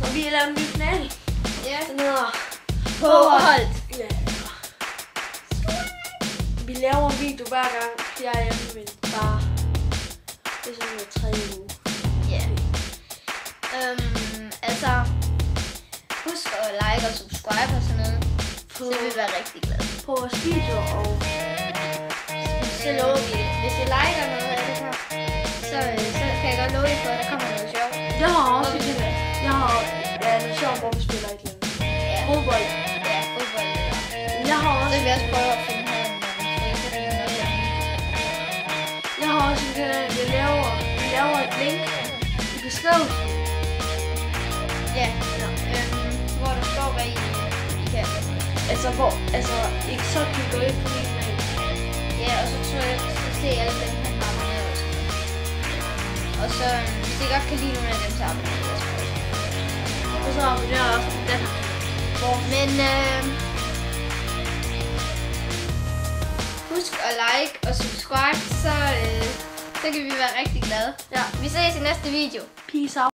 og vi har lavet en ny kanal. Ja. Den hedder Påholdt. Ja. Vi laver en video hver gang. Jeg er hjemme med min far. Det er sådan hver 3 uge. Ja. Altså, husk at like og subscribe og sådan noget. Så vil vi være rigtig glade. På vores videoer og Så lover vi, hvis I liker noget af det her, så kan jeg godt love jer for, at der kommer noget sjovt. jeg har også noget sjovt, hvor vi spiller et eller andet. Ja. Fodbold. Ja, fodbold. Jeg har Så også, vil vi også prøve at finde her jeg har også en kanal, vi laver et link i beskrivelsen. Ja, hvor der står, hvad I kan. Ikke så kan I gå ind på min kanal. Ja, og så tror jeg, så ser alle dem, han har abonneret også. Og så, hvis I godt kan lide nogle af dem, så abonnerer I også på det. Og så abonnerer jeg også på den her. Men husk at like og subscribe, så kan vi være rigtig glade. Ja. Vi ses i næste video. Peace out.